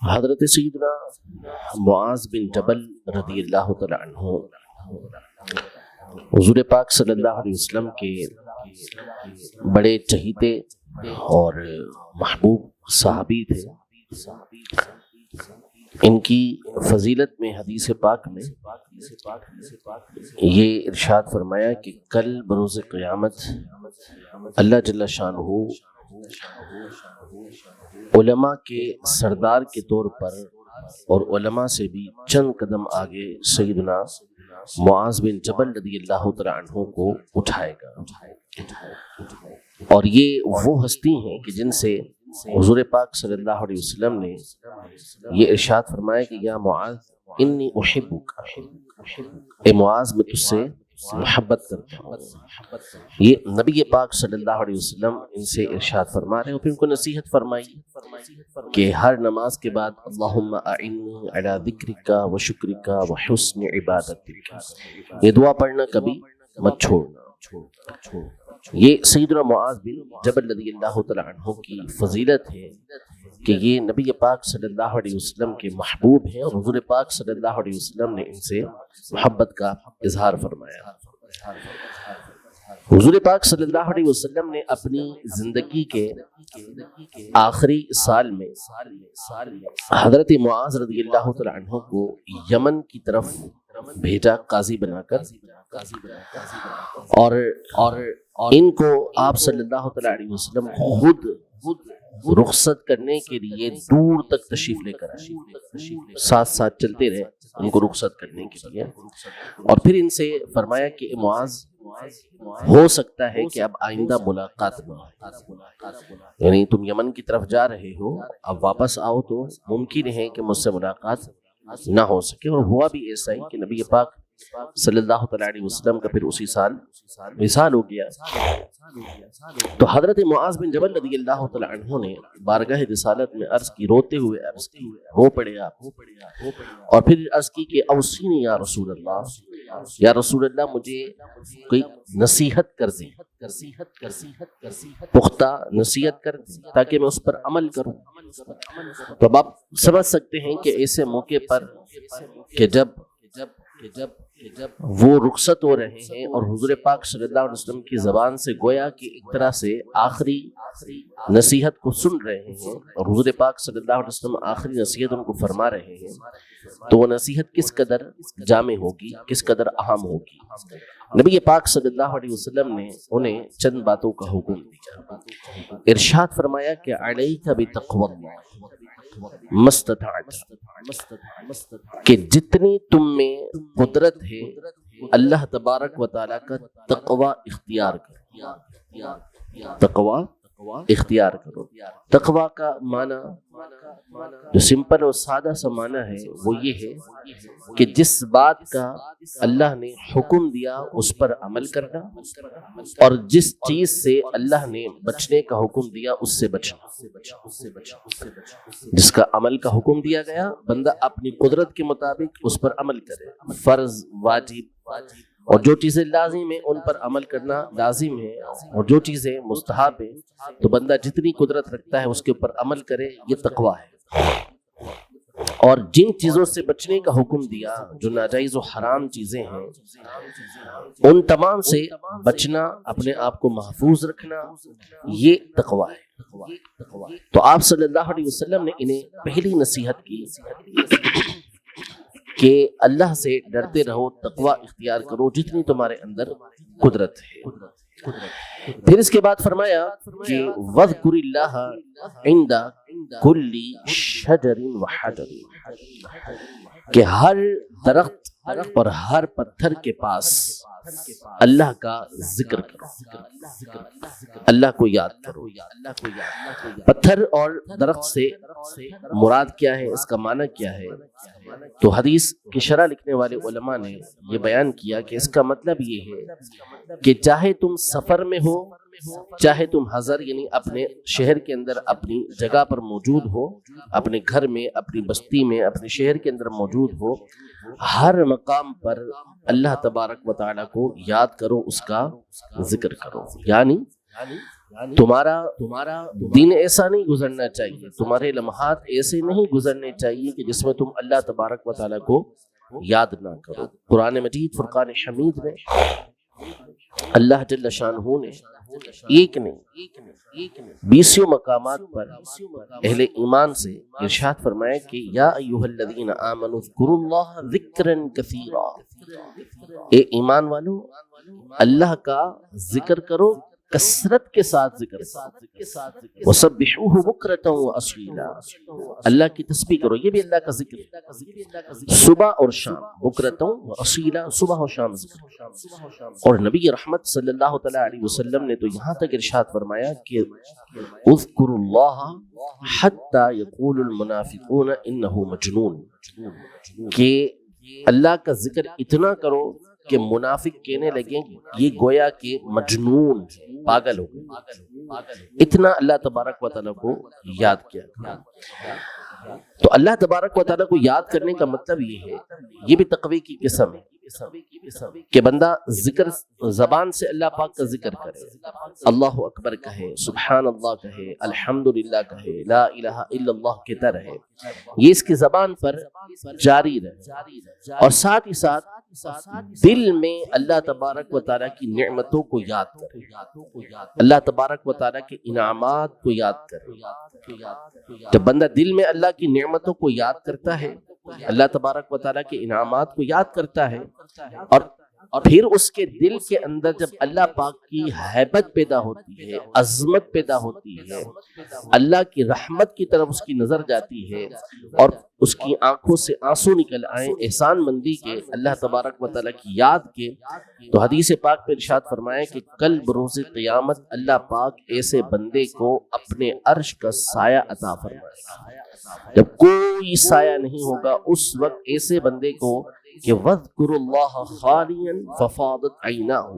حضرت سیدنا معاذ بن جبل رضی اللہ تعالی عنہ حضور پاک صلی اللہ علیہ وسلم کے بڑے چہیتے اور محبوب صحابی تھے۔ ان کی فضیلت میں حدیث پاک میں یہ ارشاد فرمایا کہ کل بروز قیامت اللہ جل شانہ علماء کے سردار کے طور پر اور علماء سے بھی چند قدم آگے سیدنا معاذ بن جبل رضی اللہ تعالی عنہ کو اٹھائے گا، اور یہ وہ ہستی ہیں کہ جن سے حضور پاک صلی اللہ علیہ وسلم نے یہ ارشاد فرمایا کہ یا معاذ انی احبک، اے معاذ میں تجھ سے محبت کرتا ہوں۔ یہ نبی پاک صلی اللہ علیہ وسلم ان سے ارشاد فرما رہے ہیں، اور پھر ان کو نصیحت فرمائی کہ ہر نماز کے بعد اللہم اعنی علی ذکرک و شکرک و حسن عبادتک، یہ دعا پڑھنا کبھی مت چھوڑنا۔ یہ سیدنا معاذ بن جبل رضی اللہ تعالی عنہ کی فضیلت ہے کہ یہ نبی پاک صلی اللہ علیہ وسلم کے محبوب ہیں، اور حضور پاک صلی اللہ علیہ وسلم نے ان سے محبت کا اظہار فرمایا۔ حضور پاک صلی اللہ علیہ وسلم نے اپنی زندگی کے آخری سال میں حضرت معاذ رضی اللہ تعالی عنہ کو یمن کی طرف بھیجا قاضی بنا کر، اور ان کو آپ صلی اللہ تعالی علیہ وسلم خود رخصت کرنے کے لیے دور تک تشریف لے کر آئے، ساتھ ساتھ چلتے رہے ان کو رخصت کرنے کے لیے، اور پھر ان سے فرمایا کہ معاذ ہو سکتا ہے کہ اب آئندہ ملاقات نہ ہو، یعنی تم یمن کی طرف جا رہے ہو، اب واپس آؤ تو ممکن ہے کہ مجھ سے ملاقات نہ ہو سکے۔ اور ہوا بھی ایسا ہی کہ نبی پاک صلی اللہ تعالی علیہ وسلم کا پھر اسی سال وصال ہو گیا۔ تو حضرت معاذ بن جبل رضی اللہ تعالی عنہ نے بارگاہ رسالت میں عرض کی، روتے ہوئے عرض کی، رو پڑے آپ، اور پھر عرض کی کہ اوصینی یا رسول اللہ، یا رسول اللہ مجھے کوئی نصیحت کر دیں، پختہ نصیحت کر دیں تاکہ میں اس پر عمل کروں۔ تو اب آپ سمجھ سکتے ہیں کہ ایسے موقع پر کہ جب وہ رخصت ہو رہے ہیں اور حضور پاک صلی اللہ علیہ وسلم کی زبان سے گویا کہ ایک طرح سے آخری نصیحت کو سن رہے ہیں، اور حضور پاک صلی اللہ علیہ وسلم آخری نصیحت ان کو فرما رہے ہیں، تو وہ نصیحت کس قدر جامع ہوگی، کس قدر اہم ہوگی۔ نبی پاک صلی اللہ علیہ وسلم نے انہیں چند باتوں کا حکم دیا، ارشاد فرمایا کہ علیک بتقوی اللہ مستطعت، کہ جتنی تم میں قدرت ہے اللہ تبارک و تعالیٰ کا تقوی اختیار کرو، تقوی اختیار کرو۔ تقوی کا معنی جو سمپل اور سادہ سا معنی ہے وہ یہ ہے کہ جس بات کا اللہ نے حکم دیا اس پر عمل کرنا، اور جس چیز سے اللہ نے بچنے کا حکم دیا اس سے بچنا۔ جس کا عمل کا حکم دیا گیا بندہ اپنی قدرت کے مطابق اس پر عمل کرے، فرض، واجب، اور جو چیزیں لازم ہیں ان پر عمل کرنا لازم ہے، اور جو چیزیں مستحب ہیں تو بندہ جتنی قدرت رکھتا ہے اس کے اوپر عمل کرے، یہ تقویٰ ہے۔ اور جن چیزوں سے بچنے کا حکم دیا جو ناجائز و حرام چیزیں ہیں ان تمام سے بچنا، اپنے آپ کو محفوظ رکھنا، یہ تقویٰ ہے۔ تو آپ صلی اللہ علیہ وسلم نے انہیں پہلی نصیحت کی کہ اللہ سے ڈرتے رہو، تقویٰ اختیار کرو جتنی تمہارے اندر قدرت ہے۔ پھر اس کے بعد فرمایا کہ وَاذْكُرِ اللَّهَ عِنْدَ كُلِّ شَجَرٍ وَحَجَرٍ، کہ ہر درخت اور ہر پتھر کے پاس اللہ کا ذکر کرو، اللہ کو یاد کرو۔ پتھر اور درخت سے مراد کیا ہے، اس کا معنی کیا ہے؟ تو حدیث کی شرح لکھنے والے علماء نے یہ بیان کیا کہ اس کا مطلب یہ ہے کہ چاہے تم سفر میں ہو، چاہے تم حضر یعنی اپنے شہر کے اندر اپنی جگہ پر موجود ہو، اپنے گھر میں، اپنی بستی میں، اپنے شہر کے اندر موجود ہو، ہر مقام پر اللہ تبارک و تعالیٰ کو یاد کرو، اس کا ذکر کرو۔ یعنی تمہارا دن ایسا نہیں گزرنا چاہیے، تمہارے لمحات ایسے نہیں گزرنے چاہیے کہ جس میں تم اللہ تبارک و تعالیٰ کو یاد نہ کرو۔ قرآن مجید فرقان حمید میں اللہ جل شانہ نے ایک نہیں 20 مقامات پر اہل ایمان سے ارشاد فرمایا کہ یا ایھا الذین آمنوا اذکروا اللہ ذکرا کثیرا، اے ایمان والو اللہ کا ذکر کرو، کثرت کے ساتھ ذکر کرو، وسبحوہ بکرۃ واصیلا، اللہ کی تسبیح کرو، یہ بھی اللہ کا ذکر ہے، صبح اور شام، بکرۃ واصیلا، صبح اور شام ذکر۔ اور نبی رحمت صلی اللہ تعالی علیہ وسلم نے تو یہاں تک ارشاد فرمایا کہ اذکروا اللہ حتی یقول المنافقون انہ مجنون، کہ اللہ کا ذکر اتنا کرو کہ منافق کہنے لگیں یہ گویا کہ مجنون، پاگل ہو گئے، اتنا اللہ تبارک و تعالیٰ کو یاد کیا۔ تو اللہ تبارک و تعالیٰ کو یاد کرنے کا مطلب یہ ہے، یہ بھی تقوی کی قسم ہے کہ بندہ ذکر زبان سے اللہ پاک کا ذکر کرے، اللہ اکبر کہے، سبحان اللہ کہے، الحمدللہ کہے، لا الہ الا اللہ کہتا رہے، یہ اس کی زبان پر جاری رہے، اور ساتھ ہی ساتھ دل میں اللہ تبارک و تعالیٰ کی نعمتوں کو یاد کرے، اللہ تبارک و تعالیٰ کے انعامات کو یاد کرے۔ جب بندہ دل میں اللہ کی نعمتوں کو یاد کرتا ہے، اللہ تبارک و تعالیٰ کے انعامات کو یاد کرتا ہے، اور پھر اس کے دل کے اندر جب اللہ پاک کی ہیبت پیدا ہوتی ہے، عظمت پیدا ہوتی ہے، اللہ کی رحمت کی طرف اس کی نظر جاتی ہے، اور اس کی آنکھوں سے آنسو نکل آئیں احسان مندی کے، اللہ تبارک و تعالیٰ کی یاد کے، تو حدیث پاک پہ ارشاد فرمائے کہ کل بروز قیامت اللہ پاک ایسے بندے کو اپنے عرش کا سایہ عطا فرمائے گا۔ جب کوئی سایہ نہیں ہوگا اس وقت ایسے بندے کو کہ وَاذْكُرُوا اللَّهَ خَالِيًا فَفَاضَتْ عَيْنَاهُ،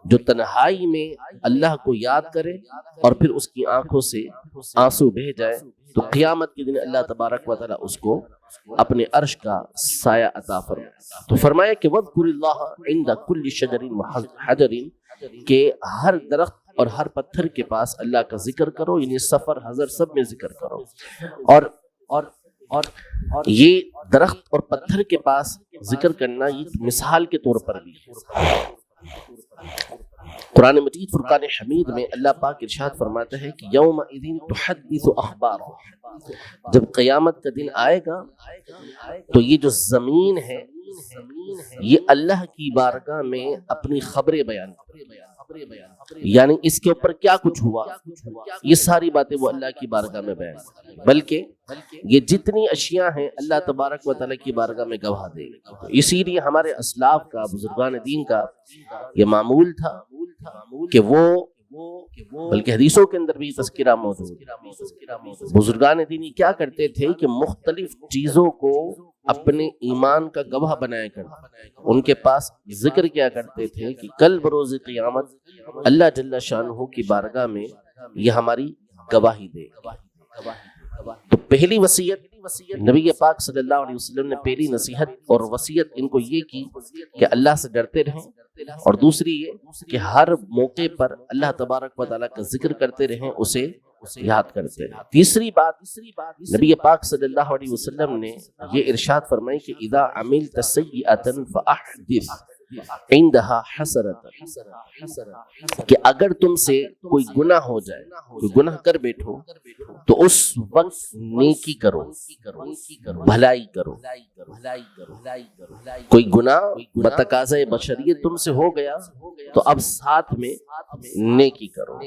جو تنہائی میں اللہ کو یاد کرے اور پھر اس کی آنکھوں سے آنسو بہہ جائے، تو قیامت کے دن اللہ تبارک و تعالیٰ اس کو اپنے عرش کا سایہ عطا فرمائے۔ تو فرمایا کہ وَاذْكُرِ اللَّهَ عِنْدَ كُلِّ شَجَرٍ وَحَجَرٍ، کہ ہر درخت اور ہر پتھر کے پاس اللہ کا ذکر کرو، یعنی سفر حضر سب میں ذکر کرو، اور یہ درخت اور پتھر کے پاس ذکر کرنا یہ مثال کے طور پر بھی ہے۔ قرآن مجید فرقان حمید میں اللہ پاک ارشاد فرماتا ہے کہ یومئذ تحدث اخبارها، جب قیامت کا دن آئے گا تو یہ جو زمین ہے یہ اللہ کی بارگاہ میں اپنی خبریں بیان کرے، یعنی اس کے اوپر کیا کچھ ہوا، یہ ساری باتیں وہ اللہ کی بارگاہ میں بیان کریں، بلکہ یہ جتنی اشیاء ہیں اللہ تبارک و تعالیٰ کی بارگاہ میں گواہ دے گی۔ اسی لیے ہمارے اسلاف کا، بزرگان دین کا یہ معمول تھا کہ وہ، بلکہ حدیثوں کے اندر بھی تذکرہ موجود ہے، بزرگان دین کیا کرتے تھے کہ مختلف چیزوں کو اپنے ایمان کا گواہ بنایا کرتے، ان کے پاس ذکر کیا کرتے تھے کہ کل بروز قیامت اللہ جل شانہ کی بارگاہ میں یہ ہماری گواہی دے۔ تو پہلی وصیت نبی پاک صلی اللہ علیہ وسلم نے پہلی نصیحت اور وصیت ان کو یہ کی کہ اللہ سے ڈرتے رہیں، اور دوسری یہ کہ ہر موقع پر اللہ تبارک و تعالیٰ کا ذکر کرتے رہیں، اسے یاد کرتے رہیں۔ تیسری بات نبی پاک صلی اللہ علیہ وسلم نے یہ ارشاد فرمائی کہ اذا عملت سیئۃ فاحدث عندها حسنۃ، کہ اگر تم سے کوئی گناہ ہو جائے، کوئی گناہ کر بیٹھو تو اس وقت نیکی کرو، بھلائی کرو۔ کوئی گناہ بتقاضۂ بشریت تم سے ہو گیا تو اب ساتھ میں نیکی کرو،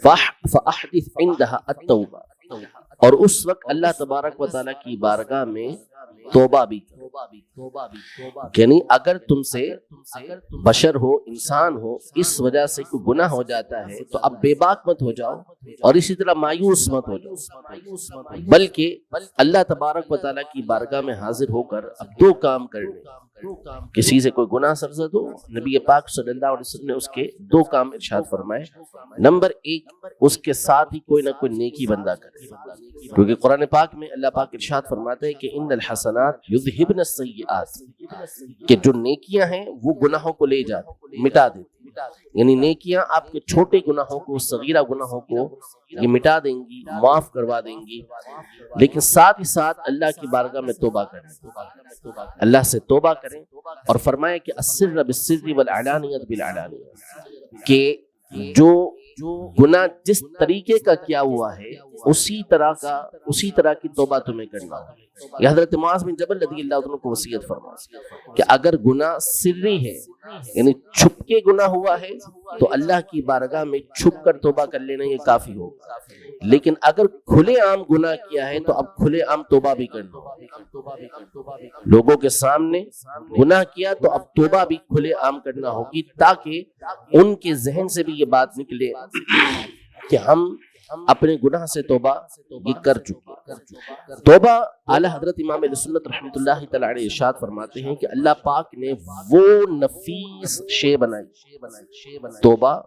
فاحدث عندها التوبہ، اور اس وقت اللہ تبارک و تعالیٰ کی بارگاہ میں توبہ بھی کرو۔ یعنی اگر تم سے بشر ہو، انسان ہو، اس وجہ سے کوئی گناہ ہو جاتا ہے تو اب بے باک مت ہو جاؤ اور اسی طرح مایوس مت ہو جاؤ، بلکہ اللہ تبارک و تعالیٰ کی بارگاہ میں حاضر ہو کر اب دو کام کرنے۔ کسی سے کوئی گناہ سرزد ہو، نبی پاک صلی اللہ علیہ وسلم نے اس کے دو کام ارشاد فرمائے۔ نمبر ایک، اس کے ساتھ ہی کوئی نہ کوئی نیکی بندہ کرے، کیونکہ قرآن پاک میں اللہ پاک ارشاد فرماتا ہے کہ ان الحسنات یذہبن السیئات، کہ جو نیکیاں ہیں وہ گناہوں کو لے جاتی، مٹا دیتی۔ یعنی نیکیاں آپ کے چھوٹے گناہوں کو، صغیرہ گناہوں کو یہ مٹا دیں گی، معاف کروا دیں گی، لیکن ساتھ ہی ساتھ اللہ کی بارگاہ میں توبہ کریں، اللہ سے توبہ کریں، اور فرمایا کہ السر بالسر والعلانیۃ بالعلانیہ، کہ جو گناہ جس طریقے کا کیا ہوا ہے اسی طرح کی توبہ تمہیں کرنا ہو۔ یہ حضرت معاذ بن جبل رضی اللہ عنہ کو وصیت فرمایا کہ اگر گناہ سری ہے یعنی چھپ کے گناہ ہوا ہے تو اللہ کی بارگاہ میں چھپ کر توبہ کر لینا یہ کافی ہوگا، لیکن اگر کھلے عام گناہ کیا ہے تو اب کھلے عام توبہ بھی کرنا ہوگا، لوگوں کے سامنے گناہ کیا تو اب توبہ بھی کھلے عام کرنا ہوگی، تاکہ ان کے ذہن سے بھی یہ بات نکلے کہ ہم اپنے گناہ سے توبہ یہ کر چکے۔ توبہ اعلی حضرت امام اہل سنت رحمۃ اللہ تعالی علیہ ارشاد فرماتے ہیں کہ اللہ پاک نے وہ نفیس شے بنائی، توبہ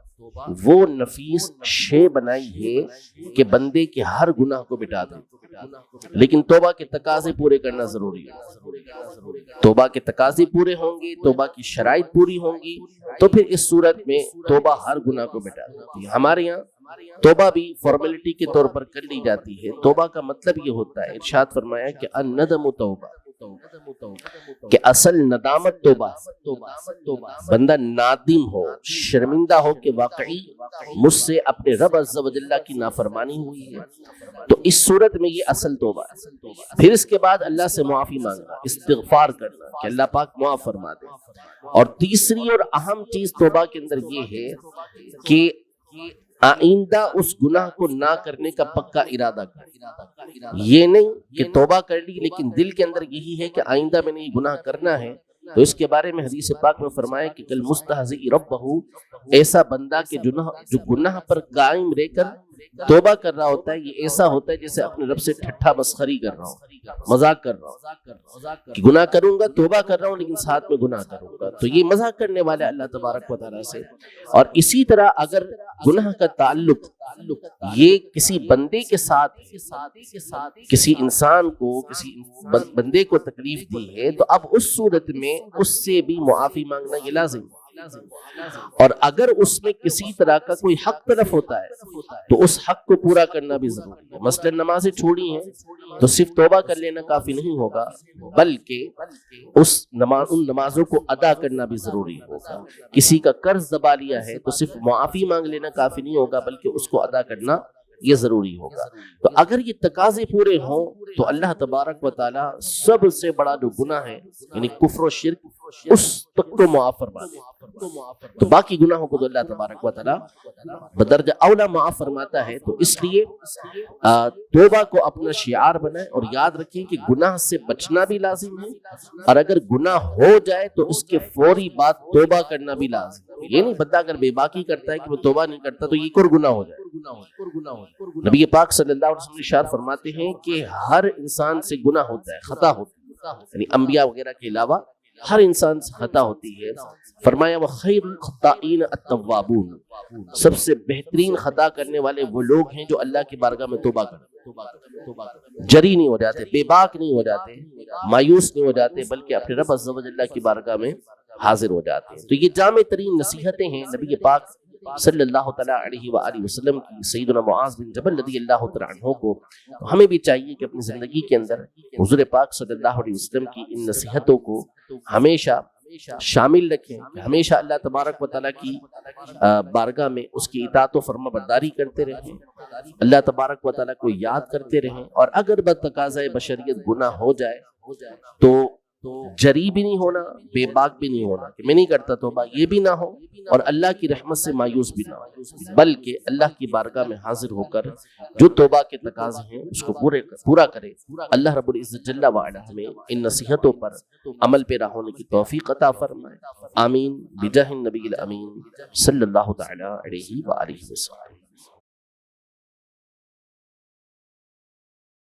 وہ نفیس شے بنائی ہے کہ بندے کے ہر گناہ کو مٹا دے، لیکن توبہ کے تقاضے پورے کرنا ضروری ہے۔ توبہ کے تقاضے پورے ہوں گے، توبہ کی شرائط پوری ہوں گی، تو پھر اس صورت میں توبہ ہر گناہ کو مٹا دیتی ہے۔ ہمارے یہاں توبہ بھی فارمیلٹی کے طور پر کر لی جاتی ہے۔ توبہ کا مطلب یہ ہوتا ہے، ارشاد فرمایا کہ الندم توبہ، کہ اصل ندامت توبہ، بندہ نادم ہو، شرمندہ ہو کہ واقعی مجھ سے اپنے رب عز و جل کی نافرمانی ہوئی ہے، تو اس صورت میں یہ اصل توبہ ہے۔ پھر اس کے بعد اللہ سے معافی مانگنا، استغفار کرنا کہ اللہ پاک معاف فرما دے۔ اور تیسری اور اہم چیز توبہ کے اندر یہ ہے کہ آئندہ اس گناہ کو نہ کرنے کا پکا ارادہ کر، یہ نہیں کہ توبہ کر لی لیکن دل کے اندر یہی ہے کہ آئندہ میں نے یہ گناہ کرنا ہے۔ تو اس کے بارے میں حدیث پاک میں فرمایا کہ کل مستہزئ ربہ، ایسا بندہ کہ جو گناہ پر قائم رہ کر توبہ کر رہا ہوتا ہے، یہ ایسا ہوتا ہے جیسے اپنے رب سے ٹھٹھا مسخری کر رہا ہوں، مذاق کر رہا ہوں کہ گناہ کروں گا، توبہ کر رہا ہوں لیکن ساتھ میں گناہ کروں گا، تو یہ مذاق کرنے والے اللہ تبارک و تعالیٰ سے۔ اور اسی طرح اگر گناہ کا تعلق یہ کسی بندے کے ساتھ، کسی انسان کو، کسی بندے کو تکلیف دی ہے، تو اب اس صورت میں اس سے بھی معافی مانگنا یہ لازم ہے۔ اور اگر اس میں کسی طرح کا کوئی حق تلف ہوتا ہے تو اس حق کو پورا کرنا بھی ضروری ہے۔ مثلا نمازیں چھوڑی ہیں تو صرف توبہ کر لینا کافی نہیں ہوگا، بلکہ ان نمازوں کو ادا کرنا بھی ضروری ہوگا۔ کسی کا قرض دبا لیا ہے تو صرف معافی مانگ لینا کافی نہیں ہوگا، بلکہ اس کو ادا کرنا یہ ضروری ہوگا۔ تو اگر یہ تقاضے پورے ہوں تو اللہ تبارک و تعالی سب سے بڑا جو گناہ ہے یعنی کفر و شرک، اس تک کو معاف فرما دے، تو باقی گناہوں کو تو اللہ تبارک و تعالی بدرجہ اولا معاف فرماتا ہے۔ تو اس لیے توبہ کو اپنا شعار بنائیں اور یاد رکھیں کہ گناہ سے بچنا بھی لازم ہے، اور اگر گناہ ہو جائے تو اس کے فوری بعد توبہ کرنا بھی لازم ہے۔ یہ نہیں بندہ اگر بے باکی کرتا ہے کہ وہ توبہ نہیں کرتا تو یہ ایک اور گناہ ہو جائے۔ نبی پاک صلی اللہ علیہ وسلم ارشاد فرماتے ہیں کہ ہر انسان سے گناہ ہوتا ہے، خطا ہوتی ہے، یعنی انبیاء وغیرہ کے علاوہ ہر انسان سے خطا ہوتی ہے۔ فرمایا وَخَيْرُ الْخَطَّائِينَ التَّوَّابُونَ، سب سے بہترین خطا کرنے والے وہ لوگ ہیں جو اللہ کی بارگاہ میں توبہ کرتے، جری نہیں ہو جاتے، بے باک نہیں ہو جاتے، مایوس نہیں ہو جاتے، بلکہ اپنے رب عز و جل کی بارگاہ میں حاضر ہو جاتے ہیں۔ تو یہ جامع ترین نصیحتیں ہیں نبی پاک صلی اللہ تعالیٰ علیہ وآلہ وسلم کی سیدنا معاذ بن جبل رضی اللہ تعالیٰ عنہ کو۔ ہمیں بھی چاہیے کہ اپنی زندگی کے اندر حضور پاک صلی اللہ علیہ وسلم کی ان نصیحتوں کو ہمیشہ شامل رکھیں، ہمیشہ اللہ تبارک و تعالیٰ کی بارگاہ میں اس کی اطاعت و فرما برداری کرتے رہیں، اللہ تبارک و تعالیٰ کو یاد کرتے رہیں، اور اگر بتقاضۂ بشریت گناہ ہو جائے تو جری بھی نہیں ہونا، بے باک بھی نہیں ہونا کہ میں نہیں کرتا توبہ، یہ بھی نہ ہو، اور اللہ کی رحمت سے مایوس بھی نہ ہو، بلکہ اللہ کی بارگاہ میں حاضر ہو کر جو توبہ کے تقاضے ہیں اس کو پورا کرے۔ اللہ رب العزت جل وعلا ہمیں ان نصیحتوں پر عمل پیرا ہونے کی توفیق عطا فرمائے، آمین بجاہ النبی الامین صلی اللہ تعالی علیہ وآلہ وسلم۔